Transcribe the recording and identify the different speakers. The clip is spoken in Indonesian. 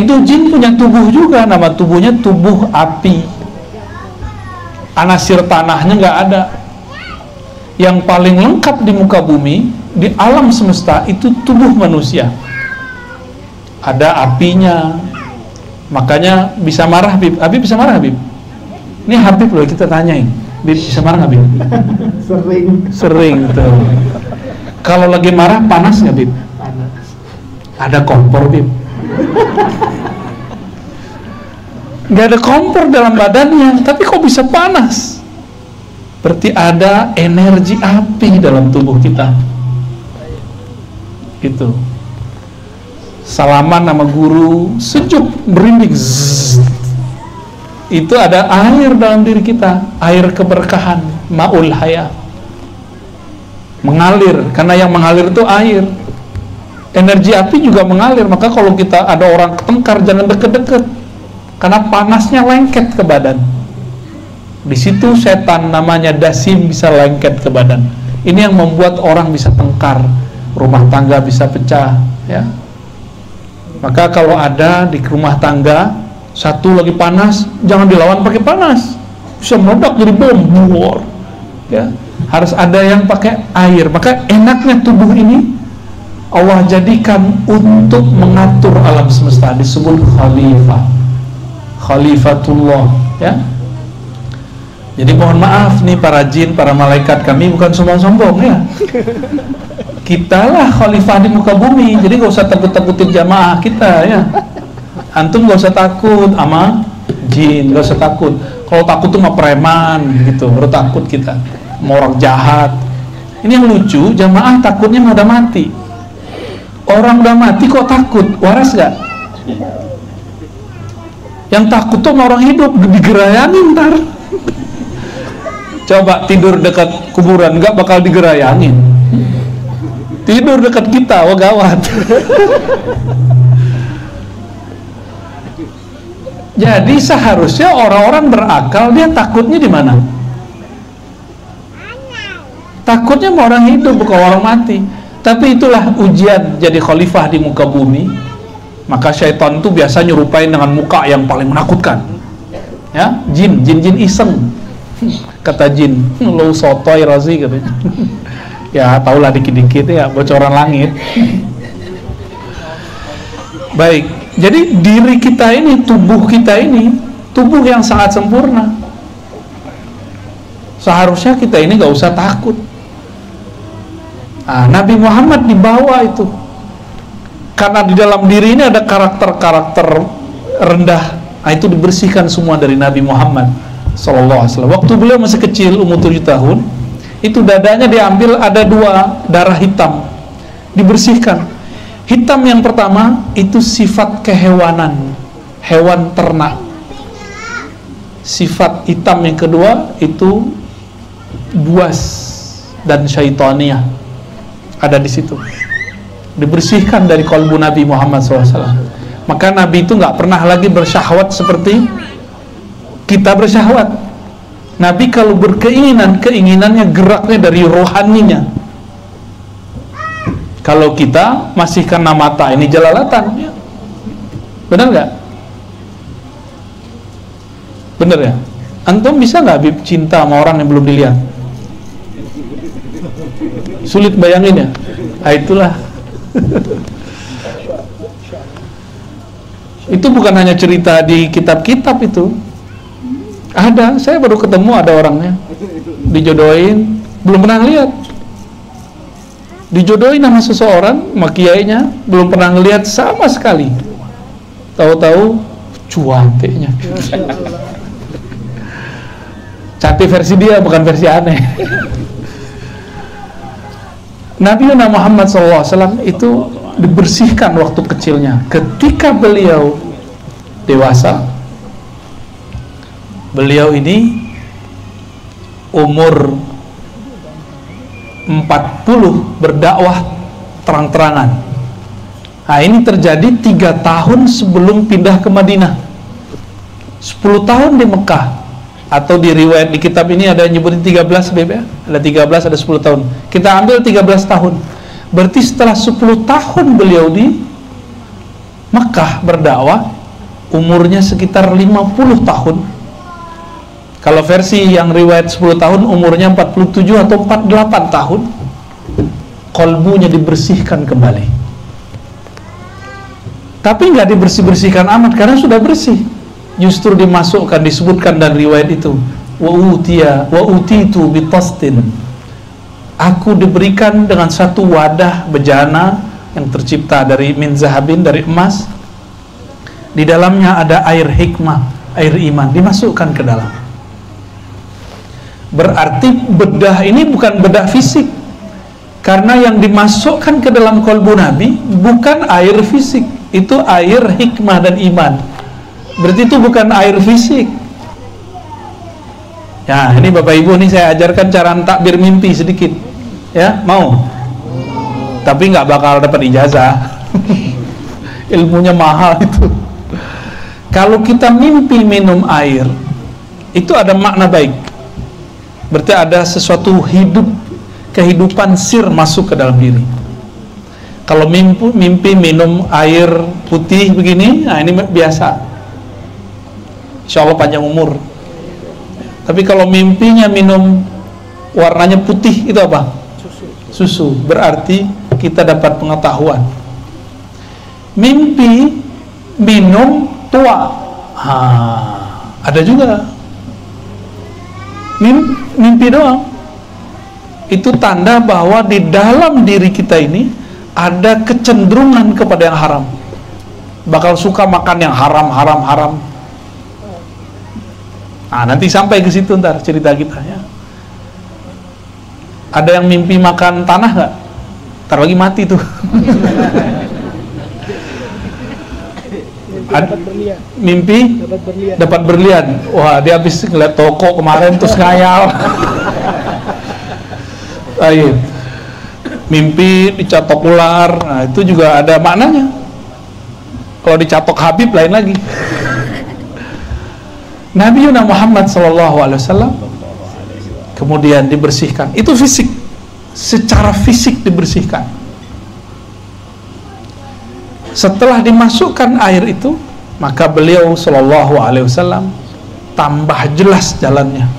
Speaker 1: Itu jin punya tubuh juga, nama tubuhnya tubuh api. Anasir tanahnya nggak ada. Yang paling lengkap di muka bumi, di alam semesta, itu tubuh manusia. Ada apinya. Makanya bisa marah, Habib. Habib bisa marah, Habib? Ini Habib loh, kita tanyain. Habib bisa marah nggak, Habib? Sering tuh. Kalau lagi marah panas nggak, Habib? Ada kompor, Habib? Nggak ada kompor dalam badannya, tapi kok bisa panas? Berarti ada energi api dalam tubuh kita. Gitu. Salaman sama guru, sejuk, merinding. Itu ada air dalam diri kita, air keberkahan, ma'ul haya. Mengalir, karena yang mengalir itu air. Energi api juga mengalir, maka kalau kita ada orang ketengkar, jangan deket-deket, karena panasnya lengket ke badan. Di situ setan namanya dasim bisa lengket ke badan. Ini yang membuat orang bisa tengkar, rumah tangga bisa pecah, ya. Maka kalau ada di rumah tangga satu lagi panas, jangan dilawan pakai panas, bisa meledak jadi bom, ya. Harus ada yang pakai air. Maka enaknya tubuh ini Allah jadikan untuk mengatur alam semesta, disebut khalifah, khalifatullah, ya. Jadi mohon maaf nih para jin, para malaikat, kami bukan sombong-sombong, ya. Kitalah khalifah di muka bumi, jadi gak usah takut-takutin jamaah kita, ya. Antum gak usah takut sama jin, gak usah takut. Kalau takut tuh sama preman gitu, baru takut kita, sama orang jahat. Ini yang lucu, jamaah takutnya mau udah mati. Orang udah mati kok takut, waras gak? Yang takut tuh sama orang hidup, digerayangin ntar. Coba tidur dekat kuburan, gak bakal digerayangin. Tidur dekat kita, wah gawat. Jadi seharusnya orang-orang berakal, dia takutnya di mana? Takutnya sama orang hidup, bukan orang mati. Tapi itulah ujian jadi khalifah di muka bumi. Maka syaitan itu biasa nyerupain dengan muka yang paling menakutkan, ya, jin iseng. Kata jin, lo sotoy Razi katanya. Ya tahulah dikit-dikit ya, bocoran langit. Baik, jadi diri kita ini, tubuh kita ini, tubuh yang sangat sempurna. Seharusnya kita ini gak usah takut. Nah, Nabi Muhammad dibawa itu karena di dalam diri ini ada karakter-karakter rendah. Nah, itu dibersihkan semua dari Nabi Muhammad Sallallahu Alaihi Wasallam. Waktu beliau masih kecil, umur 7 tahun, itu dadanya diambil, ada 2 darah hitam, dibersihkan. Hitam yang pertama itu sifat kehewanan, hewan ternak. Sifat hitam yang kedua itu buas dan syaitania, ada di situ. Dibersihkan dari kalbu Nabi Muhammad SAW. Maka Nabi itu nggak pernah lagi bersyahwat seperti kita bersyahwat. Nabi kalau berkeinginan, keinginannya geraknya dari rohaninya. Kalau kita masih kena mata, ini jalalatan. Benar nggak? Benar ya? Antum bisa nggak Habib cinta sama orang yang belum dilihat? Sulit bayangin ya? Nah, itulah. Itu bukan hanya cerita di kitab-kitab itu. Ada, saya baru ketemu ada orangnya dijodohin, belum pernah lihat. Dijodohin sama seseorang, sama kiainya, belum pernah ngelihat sama sekali. Tahu-tahu cuantenya. Cantik versi dia, bukan versi aneh. Nabi Muhammad SAW itu dibersihkan waktu kecilnya. Ketika beliau dewasa, beliau ini umur 40 berdakwah terang-terangan. Nah, ini terjadi 3 tahun sebelum pindah ke Madinah. 10 tahun di Mekah. Atau di riwayat di kitab ini ada yang nyebutin 13 BB, ada 13, ada 10 tahun. Kita ambil 13 tahun. Berarti setelah 10 tahun beliau di Mekah berdakwah, umurnya sekitar 50 tahun. Kalau versi yang riwayat 10 tahun, umurnya 47 atau 48 tahun. Kolbunya dibersihkan kembali. Tapi nggak dibersih-bersihkan amat, karena sudah bersih. Justru dimasukkan, disebutkan dan riwayat itu, wa utitu bitastin. Aku diberikan dengan satu wadah bejana yang tercipta dari min zahabin, dari emas. Di dalamnya ada air hikmah, air iman, dimasukkan ke dalam. Berarti bedah ini bukan bedah fisik, karena yang dimasukkan ke dalam kolbu Nabi bukan air fisik, itu air hikmah dan iman. Berarti itu bukan air fisik. Ya, ini Bapak Ibu, nih saya ajarkan cara takbir mimpi sedikit. Ya, mau? Tapi nggak bakal dapat ijazah. Ilmunya mahal itu. Kalau kita mimpi minum air, itu ada makna baik. Berarti ada sesuatu kehidupan sir masuk ke dalam diri. Kalau mimpi minum air putih begini, nah ini biasa. Insya Allah panjang umur. Tapi kalau mimpinya minum warnanya putih, itu apa? Susu. Berarti kita dapat pengetahuan. Mimpi minum tua, ada juga. Mimpi doang, itu tanda bahwa di dalam diri kita ini ada kecenderungan kepada yang haram. Bakal suka makan yang haram. Nah, nanti sampai ke situ ntar cerita kita ya. Ada yang mimpi makan tanah nggak? Ntar lagi mati tuh. Mimpi dapat berlian. Wah, dia habis ngeliat toko kemarin terus ngayal. Ayo. Mimpi dicatok ular. Nah, itu juga ada maknanya. Kalau dicatok Habib lain lagi. Nabi Muhammad SAW kemudian dibersihkan. Itu fisik, secara fisik dibersihkan. Setelah dimasukkan air itu, maka beliau SAW tambah jelas jalannya.